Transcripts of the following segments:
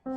Hey,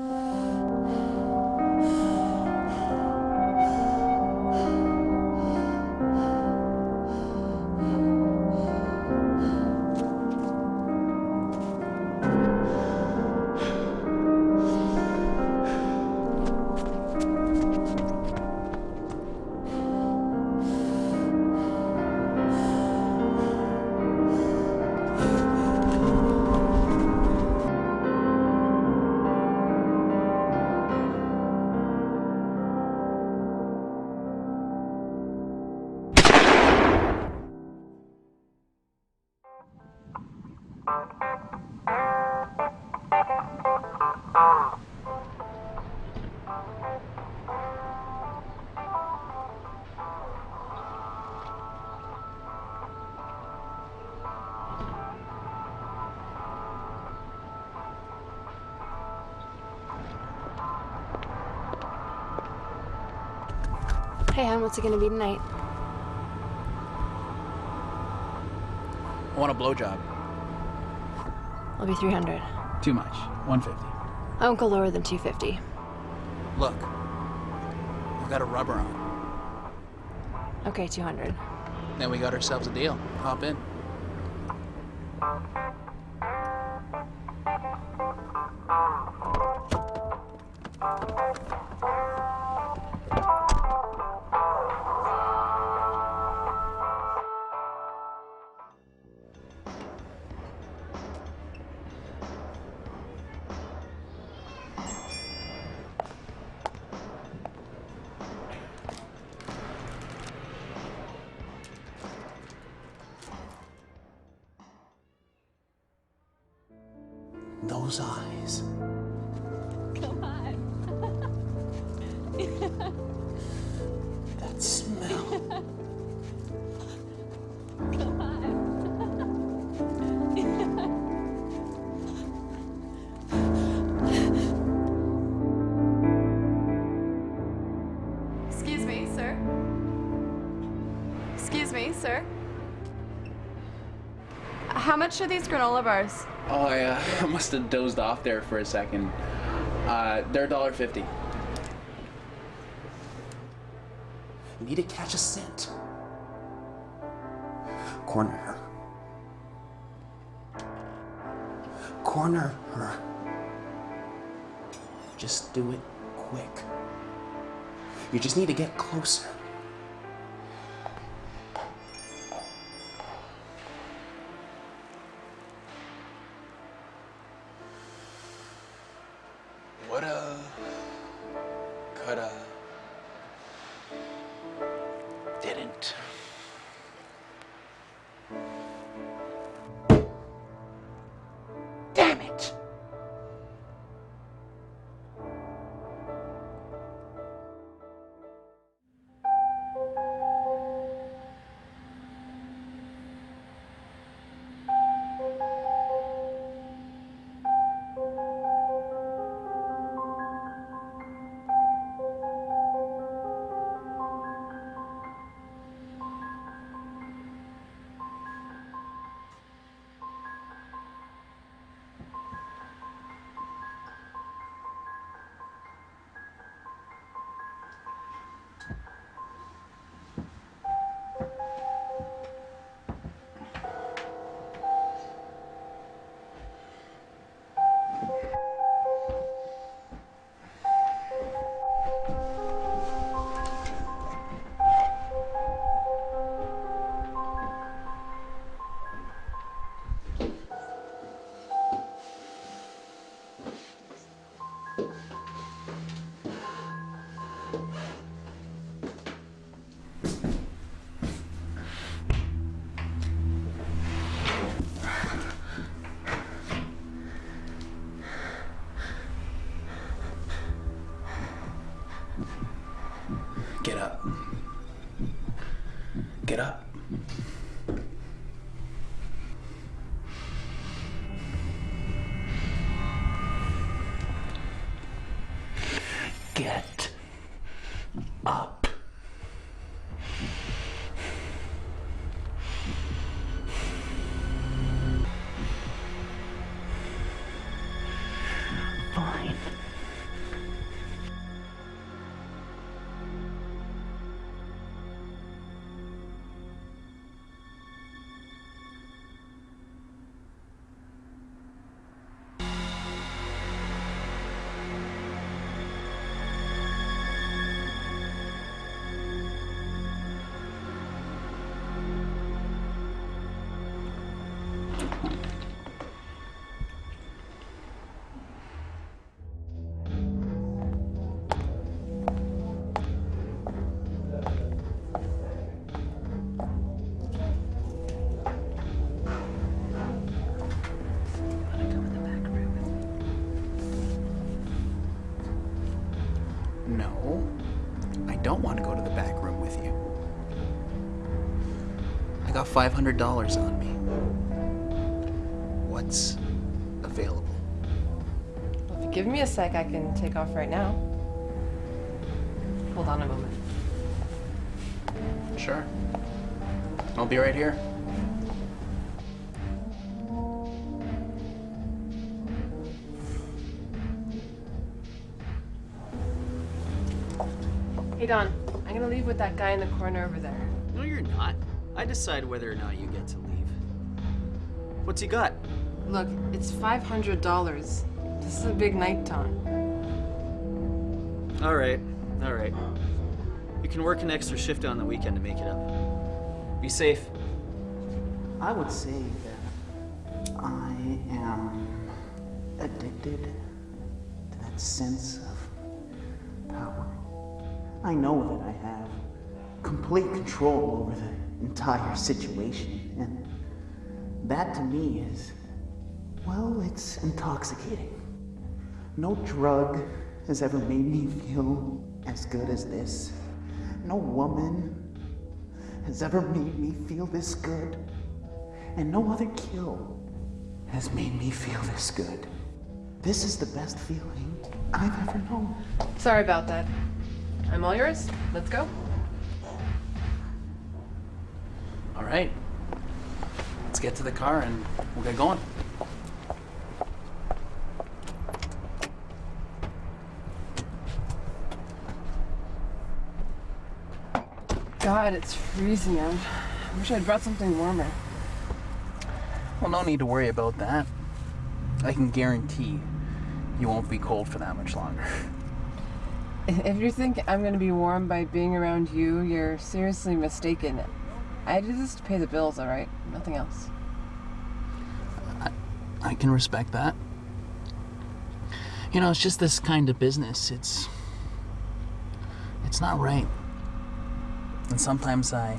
hon, what's it gonna be tonight? I want a blowjob. I'll be 300. Too much. 150. I won't go lower than 250. Look, I've got a rubber on. Okay, 200. Then we got ourselves a deal. Hop in. Those eyes. Come on. That smell. Come on. Excuse me, sir. Excuse me, sir. How much are these granola bars? Oh, I must have dozed off there for a second. They're $1.50. You need to catch a scent. Corner her. Corner her. Just do it quick. You just need to get closer. Woulda, coulda, didn't. Damn it! Get up. Get up. Get up. Fine. go to the back room with you. I got $500 on me. What's available? Well, if you give me a sec, I can take off right now. Hold on a moment. Sure. I'll be right here. Hey, Don. I'm gonna leave with that guy in the corner over there. No, you're not. I decide whether or not you get to leave. What's he got? Look, it's $500. This is a big night, Don. All right. You can work an extra shift on the weekend to make it up. Be safe. I would say that I am addicted to that sense of power. I know that I have complete control over the entire situation, and that to me is, well, it's intoxicating. No drug has ever made me feel as good as this. No woman has ever made me feel this good. And no other kill has made me feel this good. This is the best feeling I've ever known. Sorry about that. I'm all yours. Let's go. All right. Let's get to the car and we'll get going. God, it's freezing out. I wish I'd brought something warmer. Well, no need to worry about that. I can guarantee you won't be cold for that much longer. If you think I'm gonna be warm by being around you, you're seriously mistaken. I do this to pay the bills, all right? Nothing else. I can respect that. You know, it's just this kind of business. It's not right. And sometimes I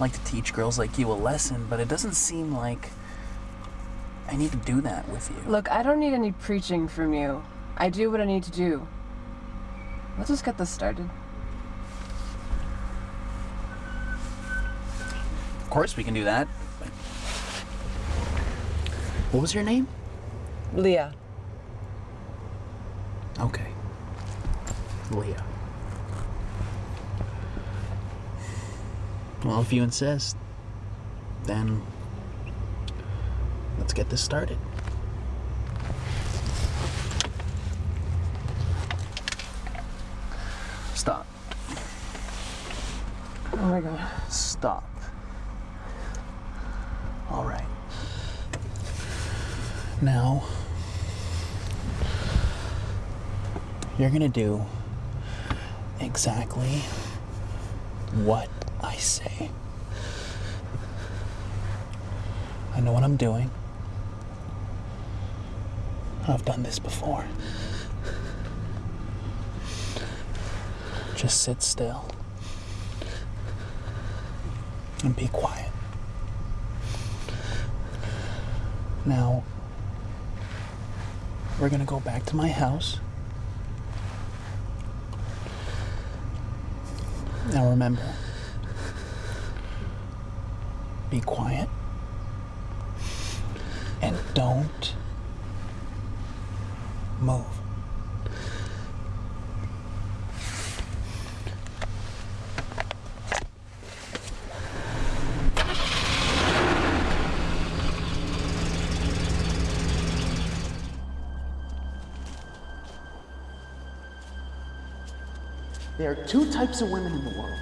like to teach girls like you a lesson, but it doesn't seem like I need to do that with you. Look, I don't need any preaching from you. I do what I need to do. Let's just get this started. Of course we can do that. But what was your name? Leah. Okay. Leah. Well, if you insist, then let's get this started. Stop. Oh my God. Stop. All right. Now, you're gonna do exactly what I say. I know what I'm doing. I've done this before. Just sit still and be quiet. Now, we're gonna go back to my house. Now remember, be quiet and don't move. There are two types of women in the world.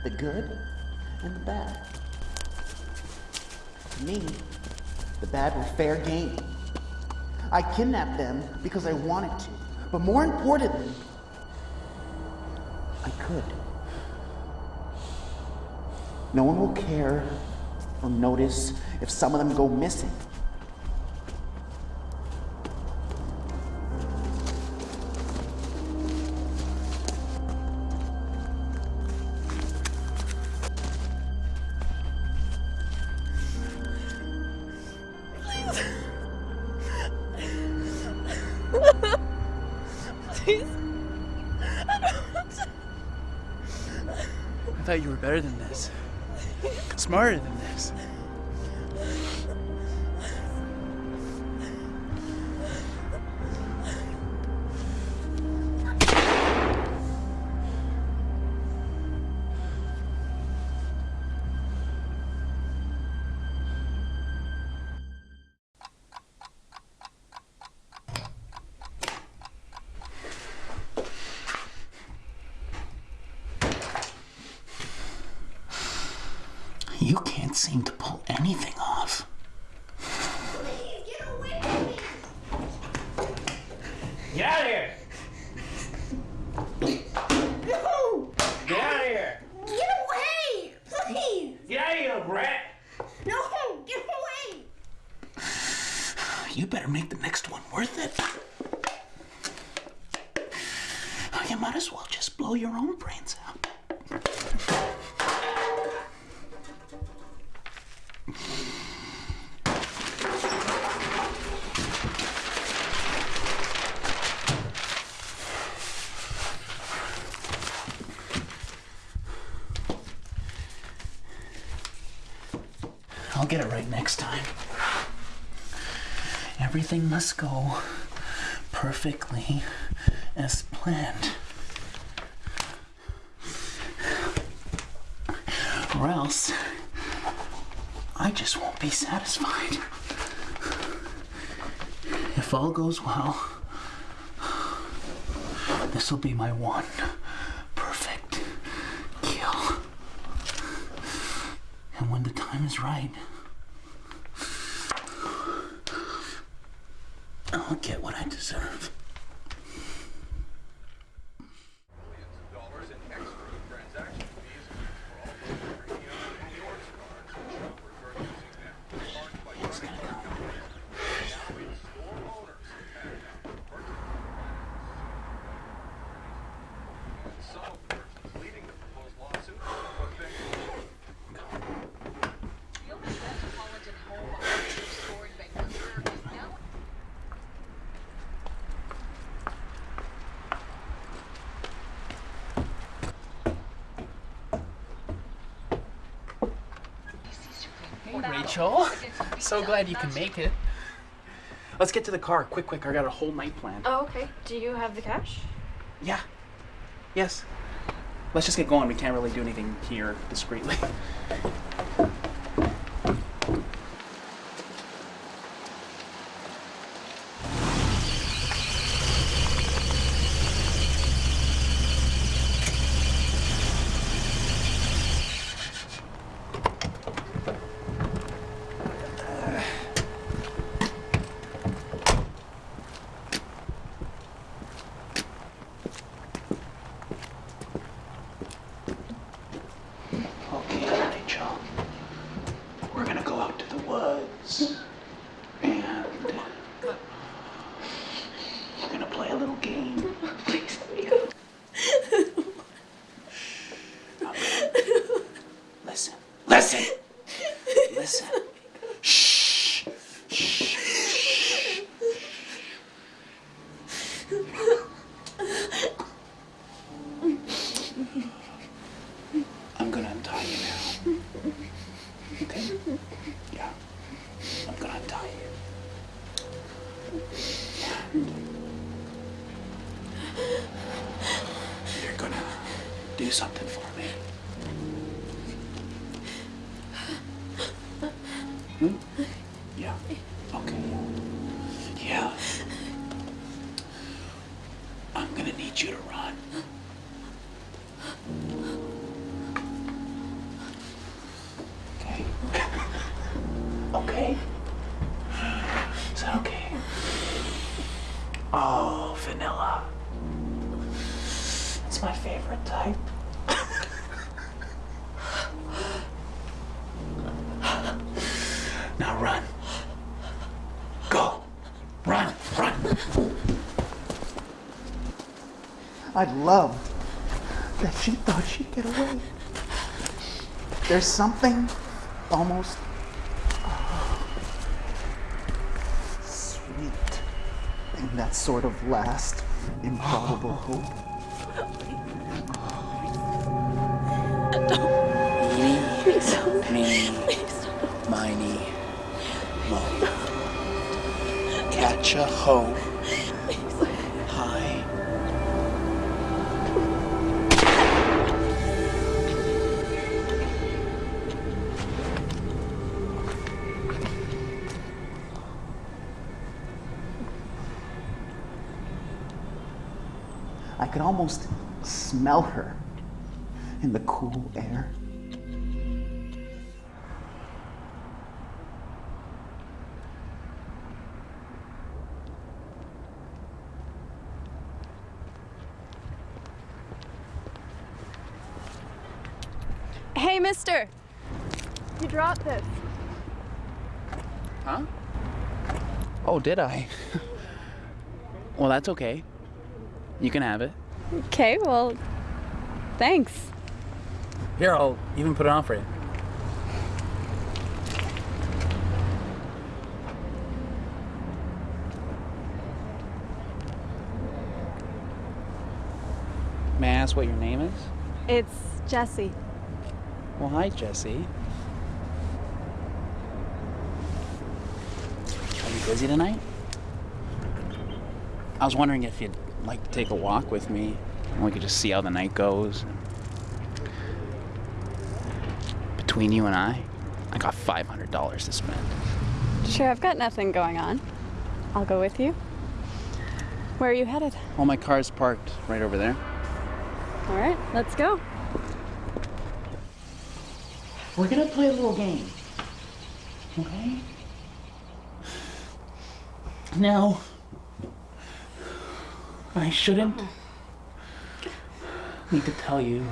The good and the bad. To me, the bad were fair game. I kidnapped them because I wanted to. But more importantly, I could. No one will care or notice if some of them go missing. Please. I thought you were better than this. Smarter than this. You can't seem to pull anything off. Please get away from me! Get out of here! No! Get out of here! Get away! Please! Get out of here, you brat! No! Get away! You better make the next one worth it. You might as well just blow your own brains out. I'll get it right next time. Everything must go perfectly as planned. Or else, I just won't be satisfied. If all goes well, this will be my one perfect kill. And when the time is right, I'll get what I deserve. Hey, Rachel. So glad you can make it. Let's get to the car. Quick, quick. I got a whole night planned. Oh, okay. Do you have the cash? Yeah. Yes. Let's just get going. We can't really do anything here discreetly. Okay, Rachel. We're gonna go out to the woods. And we're gonna play a little game. Please let me go. Listen. Listen! Listen. Shh. Shh. I'm gonna untie you now. Okay? Yeah. I'm gonna untie you. And you're gonna do something for me. Hmm? Yeah. Okay. Yeah. I'm gonna need you to run. Okay. Okay. Is that okay? Oh, vanilla. It's my favorite type. Now run. Go. Run. Run. I loved that she thought she'd get away. There's something almost sweet in that sort of last improbable hope. Eeny, meeny, miny, mo. Catch a hoe. High. I could almost smell her in the cool air. Hey, mister! You dropped this. Huh? Oh, did I? Well, that's okay. You can have it. Okay, well, thanks. Here, I'll even put it on for you. May I ask what your name is? It's Jessie. Well, hi, Jessie. Are you busy tonight? I was wondering if you'd like to take a walk with me, and we could just see how the night goes. Between you and I got $500 to spend. Sure, I've got nothing going on. I'll go with you. Where are you headed? Well, my car's parked right over there. All right, let's go. We're gonna play a little game, okay? Now, I shouldn't need to tell you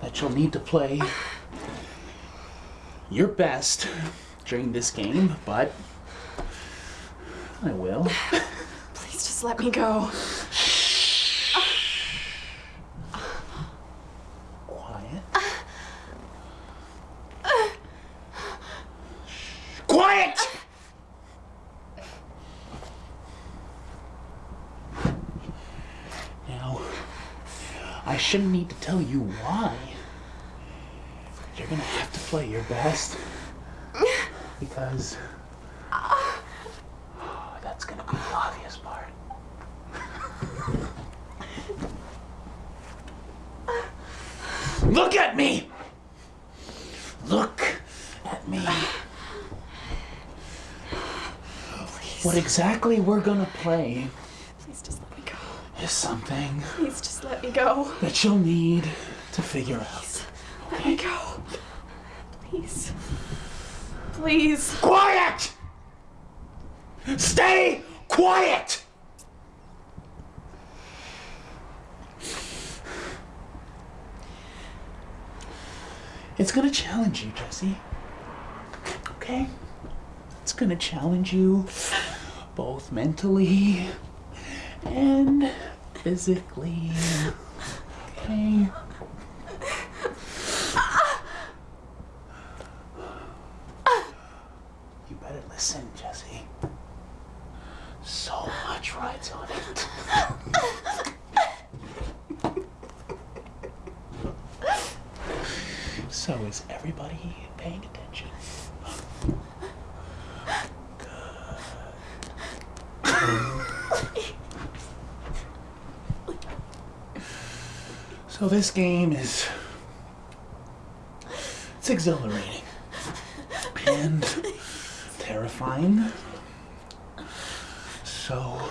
that you'll need to play your best during this game, but I will. Please just let me go. Quiet. Quiet! Now, I shouldn't need to tell you why. You're gonna have to play your best. Because that's gonna be the obvious part. Look at me! Look at me. Please. What exactly we're gonna play Please just let me go. is something Please just let me go. that you'll need to figure out. Let me go. Please. Please. Quiet! Stay quiet! It's gonna challenge you, Jesse. Okay? It's gonna challenge you both mentally and physically. Okay? You better listen, Jesse. So much rides on it. So is everybody paying attention? So this game is, it's exhilarating and terrifying. So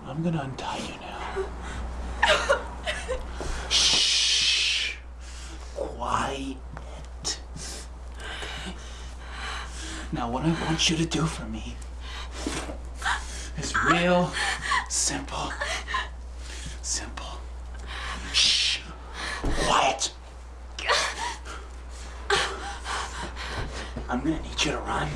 I'm gonna untie you now. Shh. Quiet. Now what I want you to do for me is real simple. Simple. Shh. Quiet. I'm gonna need you to run.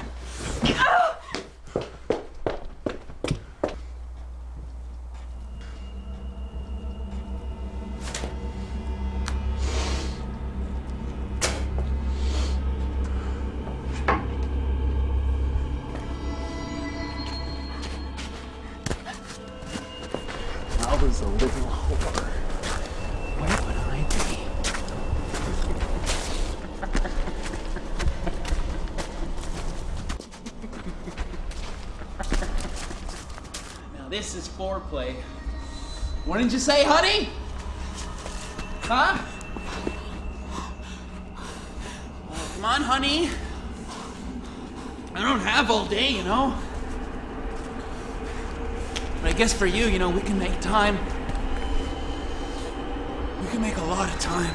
I was a little whore. Where would I this is foreplay. What did you say, honey? Huh? Oh, come on, honey. I don't have all day, you know. But I guess for you, you know, we can make time. We can make a lot of time.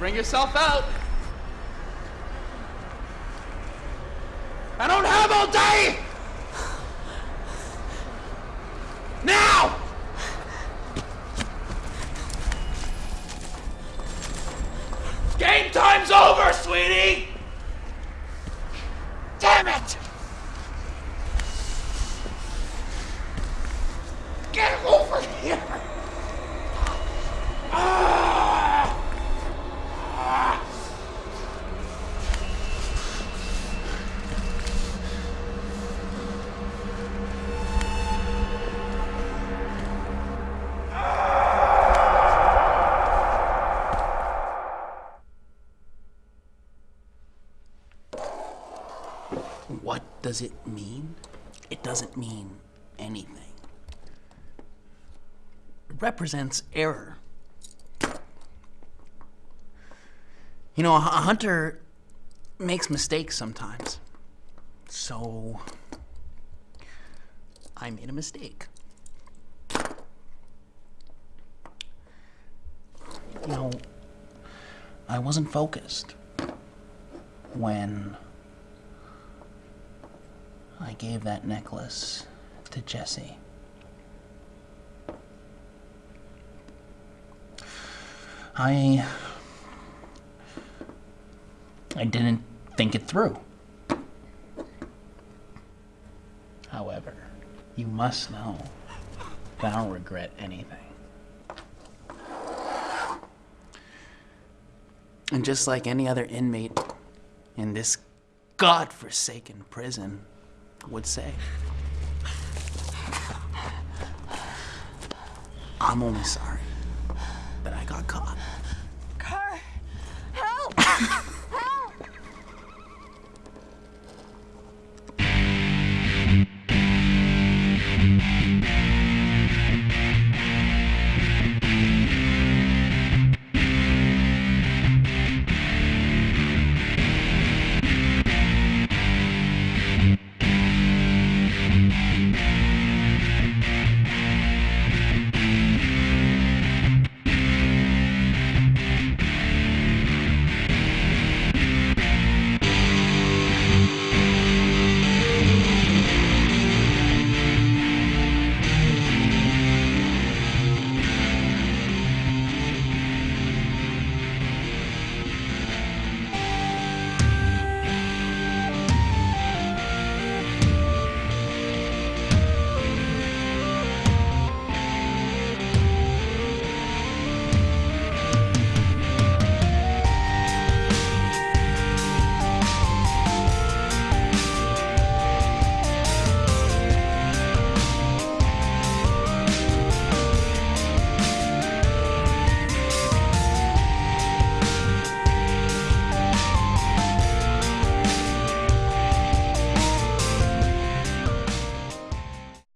Bring yourself out. I don't have all day! Now! Game time's over, sweetie! Damn it! Get over here! What does it mean? It doesn't mean anything. It represents error. You know, a hunter makes mistakes sometimes. So, I made a mistake. You know, I wasn't focused when I gave that necklace to Jesse. I didn't think it through. However, you must know that I don't regret anything. And just like any other inmate in this godforsaken prison would say, I'm only sorry that I got caught.